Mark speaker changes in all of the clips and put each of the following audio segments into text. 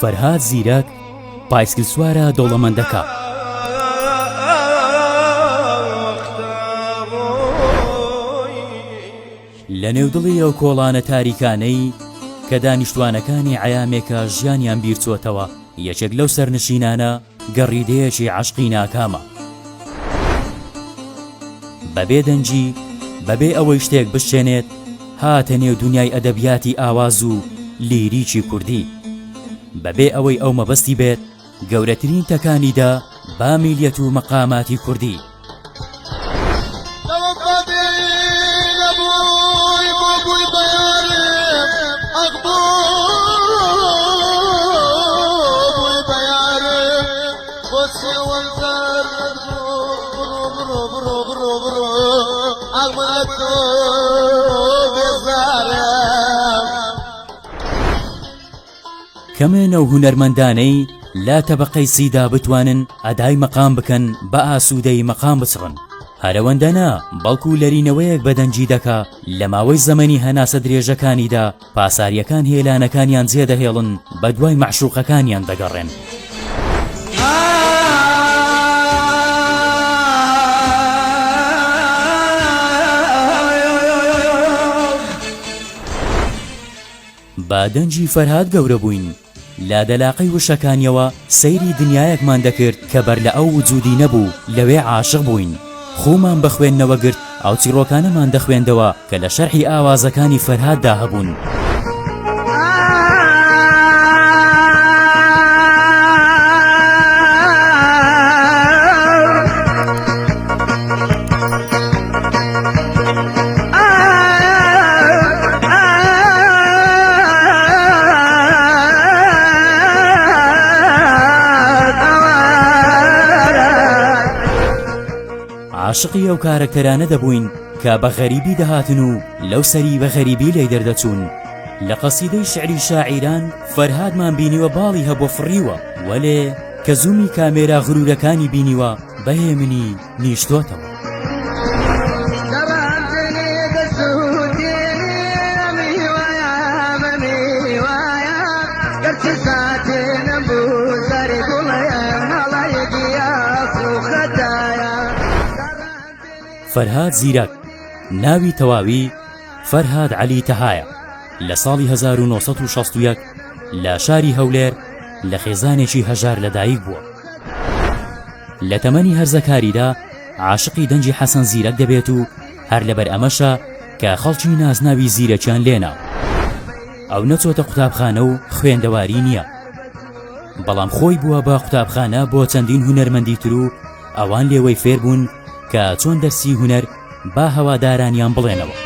Speaker 1: فەرهاد زیرەک پایسکل سوارە دەوڵەمەندەکە. لە نێودڵی ئەو کۆڵانە تاریکانەی کە دانیشتوانەکانی عەیامێکە ژیانیان بیرچۆتەوە، یەکێک لەو سەرنشینانە گەڕیدەیەکی عەشقی ناکامە. بەبێ دەنجی، بەبێ ئەوەی شتێک بشێنێت، هاتە نێو دونیای ئەدەبیاتی ئاواز و لیریکی کوردی. بەبێ ئەوەی ئەو مەبەستی بێت گەورەترین تەکانیدا با میلیەت و مەقاماتی کوردی. کەمێنە و هونەرمەندانەی لا تەبەقەی سیدا بتوانن ئەدای مەقام بکەن بە ئاسوودەی مەقام بچڕن. هەرەوەندەنا بەڵکو لەرینەوەیەک بەدەنجی دەکا لە ماوەی زەمەنی هەناسە درێژەکانیدا پاساریەکان هێلانەکانیان جێدەهێڵن بە دوای معشوقەکانیان دەگەڕێن. با دەنجی فەرهاد گەورە بووین، لا دەلاقەی وشەکانیەوە سەیری دنیایەکمان دەکرد کە بەر لە ئەو وجودی نەبوو، لەوێ عاشق بووین. خۆمان بە خوێندنەوە گرت، ئەو چیرۆکانەمان دەخوێندەوە کە لە شەرحی ئاوازەکانی فەرهاددا هەبوون. عاشقی ئەو کارەکتەرانە دەبووین کە بە غەریبی دەهاتن و لەو سەری بە غەریبی لێی دەردەچوون. لە قەسیدەی شعری شاعیران فەرهادمان بینیوە باڵی هەبووە فڕیوە، وەلێ کە زوومی کامێرا غرورەکانی بینیوە بەهێ منی نیشتۆتەوە. فەرهاد زیرەک ناوی تەواوی فەرهاد عەلی تەهایە. لە ساڵی 1961 لە شاری هەولێر لە خێزانێکی هەژار لەدایک بووە. لە تەمەنی هەرزەکاریدا عاشقی دەنجی حەسەن زیرەک دەبێت و هەر لەبەر ئەمەشە کە خەڵکی نازناوی زیرەکیان لێنا. ئەو نەچۆتە قوتابخانە و خوێندەواری نییە، بەڵام خۆی بووە بە قوتابخانە بۆ چەندین هونەرمەندی تر و ئەوان لێوەی فێر بوون کە چۆن دەرسی هونەر با هەوادارانیان بڵێنەوە.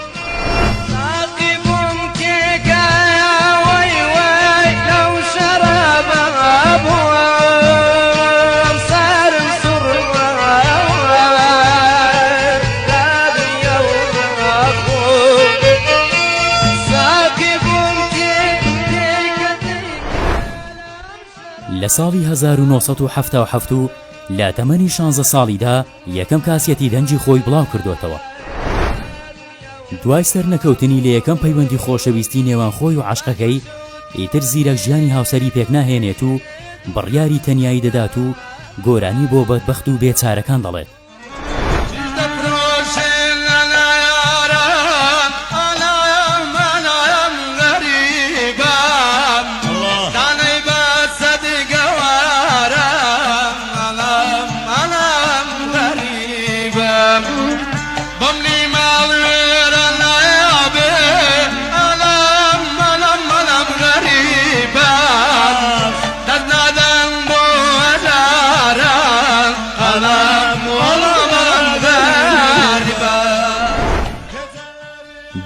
Speaker 1: لە ساڵی 1977 لە تەمەنی 16 ساڵیدا یەکەم کاسێتی دەنجی خۆی بڵاو کردوتەوە. دوای سەرنەکەوتنی لە یەکەم پەیوەندی خۆشەویستی نێوان خۆی و عاشقەکەی، ئیتر زیرەک ژیانی هاوسەری پێک ناهێنێت و بڕیاری تەنیایی دەدات و گۆرانی بۆ بەدبەخت و بێچارەکان دەڵێت.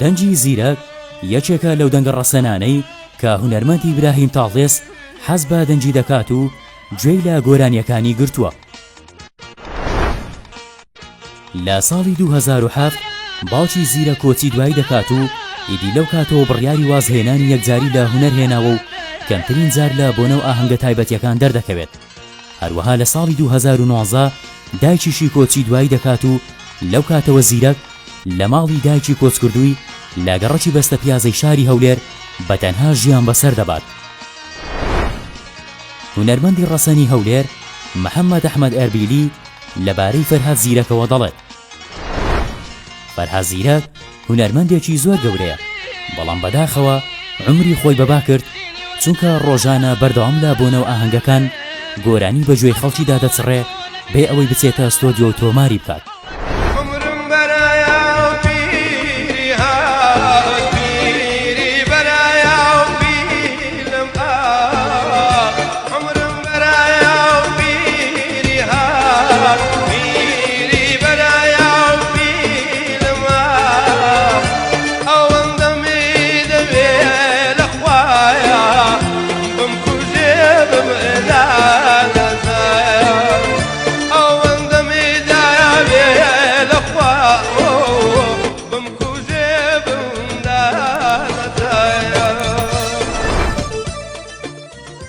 Speaker 1: دەنجی زیرەک یەکێکە لەو دەنگە ڕەسەنانەی کە هونەرمەند ئیبراهیم تاڵێس حەز بە دەنجی دەکات و گوێی لە گۆرانیەکانی گرتووە. لە ساڵی 2007 باوکی زیرە کۆچی دوایی دەکات و ئیدی لەو کاتەوە بڕیاری وازهێنانی یەکجاری لە هونەر هێناوە و کەمترین جار لە بۆنە و ئاهەنگە تایبەتیەکان دەردەکەوێت. هەروەها لە ساڵی 2019 دایکیشی کۆچی دوایی دەکات و لەو کاتەوە زیرەک لە ماڵی دایکی کۆچکردووی لە گەڕەکی بەستە پیازەی شاری هەولێر بەتەنها ژیان بەسەر دەبات. هونەرمەندی ڕەسەنی هەولێر محەممەد ئەحمەد ئەربیلی لەبارەی فەرهاد زیرەکەوە دەڵێت. فەرهاد زیرەک هونەرمەندێکی زۆر گەورەیە، بەڵام بەداخەوە عمری خۆی بەبا کرد چونکە ڕۆژانە بەردەوام لە بۆنەوە ئاهەنگەکان گۆرانی بەگوێی خەڵکی دادەچڕێ بێ ئەوەی بچێتە ئەستۆدیۆ و تۆماری بکات.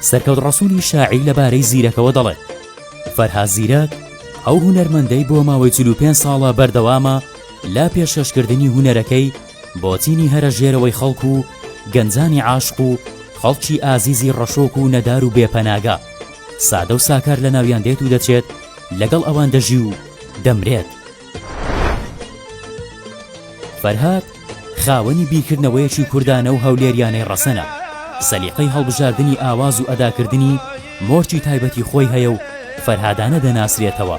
Speaker 1: سەرکەوت ڕەسوولی شاعیر لەبارەی زیرەکەوە دەڵێت فەرهاد زیرەک ئەو هونەرمەندەی بۆ ماوەی 45 ساڵە بەردەوامە لا پێشکەشکردنی هونەرەکەی بۆ تینی هەرە ژێرەوەی خەڵک و گەنجانی عاشق و خەڵکی ئازیزی ڕەشۆک و نەدار و بێپەناگا سادە و ساکار لە ناویان دێت و دەچێت لەگەڵ ئەوان دەژی و دەمرێت. فەرهاد خاوەنی بیرکردنەوەیەکی کوردانە و هەولێریانەی ڕەسەنە، سەلیقەی هەڵبژاردننی ئاواز و ئەداکردنی مۆرچی تایبەتی خۆی هەیە و فەرهادانە دەناسرێتەوە.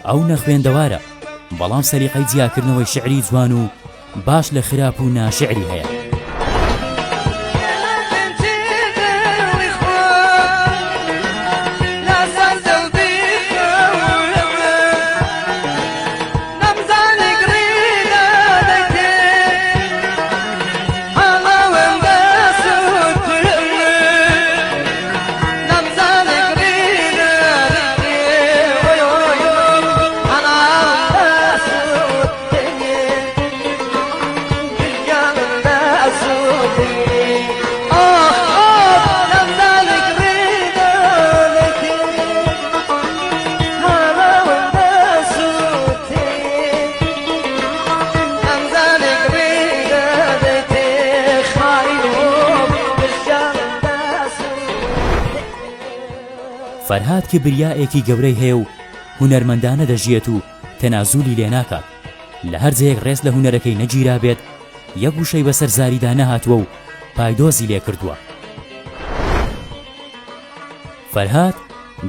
Speaker 1: ئەو نەخوێندەوارە بەڵام سەلیقەی جیاکردنەوەی شعری جوان و باش لە خراپ و ناشعری هەیە. فەرهاد کە بریایەکی گەورەی هەیە و هونەرمەندانە دەژیێت و تەنازولی لێ ناکات، لە هەر جەیەک ڕێز لە هونەرەکەی نەگیرا بێت یەک گوشەی بەسەر زاریدا نەهاتووە و پایدۆزی لێ کردووە. فەرهاد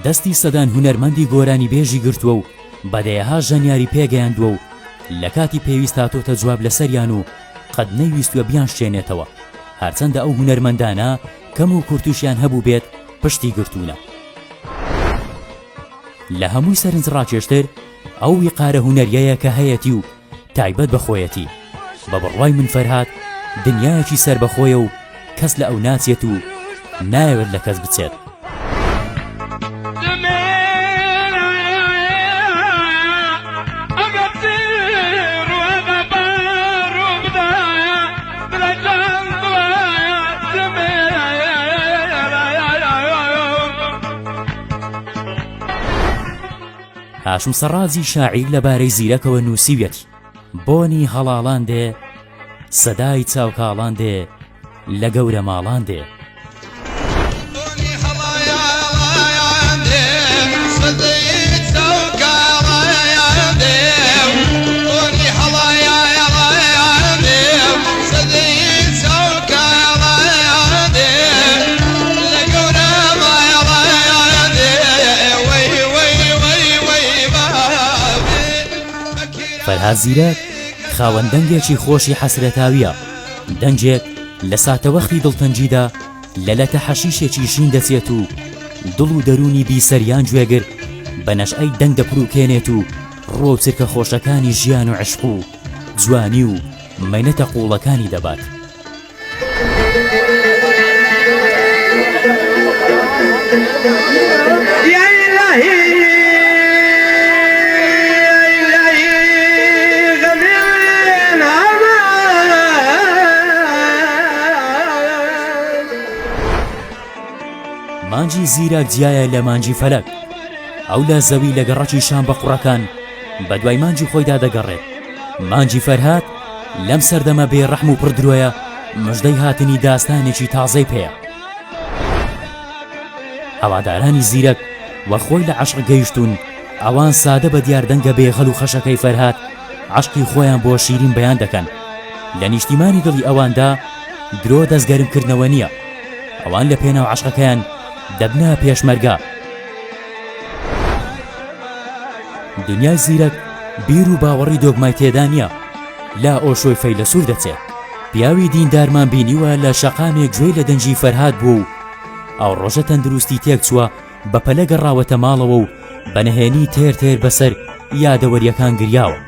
Speaker 1: دەستی سەدان هونەرمەندی گۆرانی بێژی گرتووە و بەدەیەها ژەنیاری پێگەیاندووە و لە کاتی پێویست هاتۆتە جواب لەسەریان و قەت نەیویستوە بیان شتێنێتەوە، هەرچەندە ئەو هونەرمەندانە کەم و کورتوشیان هەبوو بێت پشتی گرتوونە. لە هەمووی سەرنج ڕاکێشتر ئەو ویقارە هونەریەیە کە هەیەتی و تایبەت بەخۆیەتی. بە بڕوای من فەرهاد دنیایەکی سەر بەخۆیە و کەس لە ئەو ناچێت و نایەوێت لە کەس بچێت. هاشم سەڕازی شاعیر لەبارەی زیرەکەوە نووسیوێتی بۆنی هەڵاڵان دێ سەدای چاوکاڵان دێ لە گەورە ماڵان دێ. فەرهاد زیرەک خاوەن دەنگێکی خۆشی حەسرەتاویە، دەنجێک لە ساتەوەختی دڵتەنجیدا لە لەتە حەشیشێکی شین دەچێت و دڵ و دەرونی بیسەریان گوێگر بە نەشئەی دەنگ دەپڕوکێنێت و ڕۆ و چرکە خۆشەکانی ژیان و عشق و جوانی و مەینەتە قوڵەکانی دەبات. مانجی زیرەک جیایە لە مانجی فەلەک، ئەو لە زەوی لە گەڕەکی شان بە قوڕەکان بە دوای مانجی خۆیدا دەگەڕێت. مانجی فەرهاد لەم سەردەمە بێڕەحم و پڕدرۆیە مژدەی هاتنی داستانێکی تازەی پێیە. هەوادارانی زیرەک وە خۆی لە عەشق گەیشتون، ئەوان سادە بە دیاردەنگە بێغەڵ و خەشەکەی فەرهاد عەشقی خۆیان بۆ شیرین بەیان دەکەن. لە نیشتیمانی دڵی ئەواندا درۆ دەستگەرمکردنەوە نییە، ئەوان لە پێناو عەشقەکەیان دەبنە پێشمەرگە. دنیای زیرەک بیر و باوەڕی دۆگمای تێدا نییە، لا ئۆشۆی فەیلسوف دەچێت. پیاوی دیندارمان بینیوە لە شەقامێک گوێی لە دەنجی فەرهاد بوو و ئەو ڕۆژە تەندروستی تێک چووە، بەپەلە گەڕاوەتە ماڵەوە و بەنهێنی تێر تێر بەسەر یادەوەریەکان گریاوە.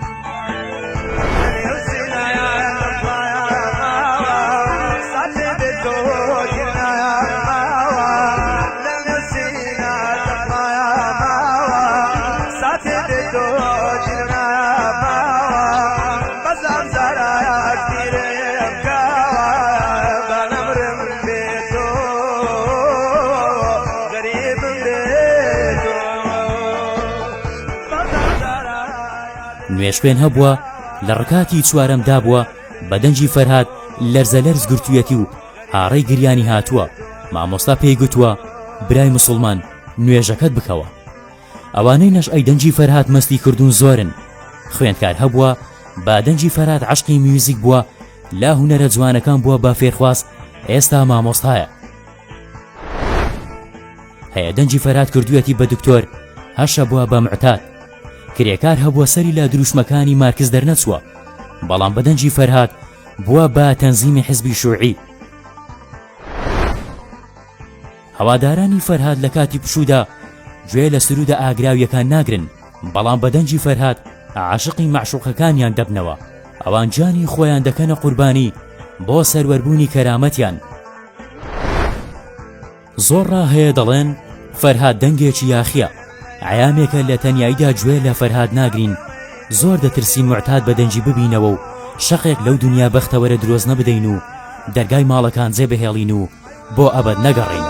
Speaker 1: نوێشپێن هەبووە لە ڕکاتی چوارەمدا بووە بە دەنجی فەرهاد لەرزە لەرز گرتوویەتی و هاڕەی گریانی هاتووە. مامۆستا پێی گوتووە برای مسڵمان نوێژەکەت بکەوە. ئەوانەی نەش ئەی دەنجی فەرهاد مەستی کردوون زۆرن. خوێندکار هەبووە با دەنجی فەرهاد عەشقی میوزیک بووە، لا هونەرە جوانەکان بووە با فێرخواست، ئێستا مامۆستایە. هەیە دەنجی فەرهاد کردوویەتی بە دکتۆر، هەشە بووە بە معتاد. کرێکار هەبووە سەری لە دروشمەکانی مارکس دەرنەچووە، بەڵام بە دەنجی فەرهاد بووە بە تەنزیمی حیزبی شووعی. هەوادارانی فەرهاد لە کاتی پشوودا گوێ لە سرودە ئاگراویەکان ناگرن، بەڵام بە دەنجی فەرهاد عاشقی معشوقەکانیان دەبنەوە. ئەوان جانی خۆیان دەکەنە قوربانی بۆ سەروەربوونی کەرامەتیان. زۆر ڕاهەیە دەڵێن فەرهاد دەنگێکی یاخیە، عیامێکە لە تەنیاییدا گوێ لە فەرهاد ناگرین. زۆر دەترسین معتاد بە دەنجی ببینەوە و شەقێک لەو دنیا بەختەوەرە درۆز نەبدەین و دەرگای ماڵەکان جێبهێڵین و بۆ ئەبەد نەگەڕین.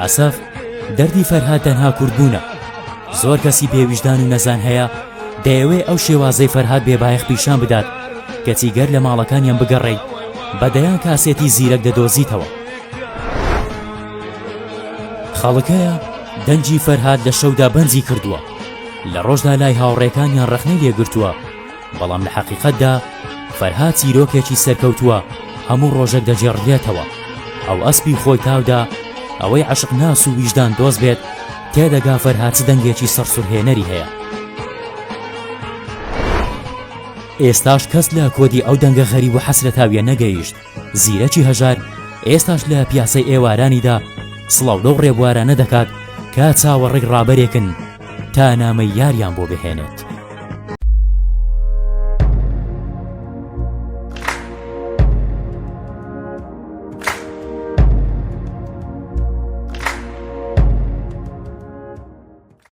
Speaker 1: ئەسەف دەردی فەرهاد تەنها کوردبوونە. زۆر کەسی پێویژدان و نەزان هەیە دەیەوێ ئەو شێوازەی فەرهاد بێبایەخ پیشان بدات کەچی گەر لە ماڵەکانیان بگەڕێی بەدەیان کاسێتی زیرەک دەدۆزیتەوە. خەڵکەیە دەنجی فەرهاد لە شەودا بەنجی کردووە، لە ڕۆژدا لای هاوڕێکانیان ڕەخنەی لێگرتووە، بەڵام لە حەقیقەتدا فەرهاد چیرۆکێکی سەرکەوتووە، هەموو ڕۆژێک دەجێڕدرێتەوە. ئەو ئەسپی خۆی تاودا ئەوەی عەشق ناس و ویژدان دۆز بێت، تێدەگا فەرهاد چ دەنگێکی سەرسوڕهێنەری هەیە. ئێستاش کەس لە کۆدی ئەو دەنگە غەریب و حەسرەتاویە نەگەیشت. زیرەکی هەژار ئێستاش لە پیاسەی ئێوارانیدا سڵاو لەو ڕێبوارانە دەکات کە چاوەڕێک ڕابەرێکن تا نامەی یاریان بۆ بهێنێت.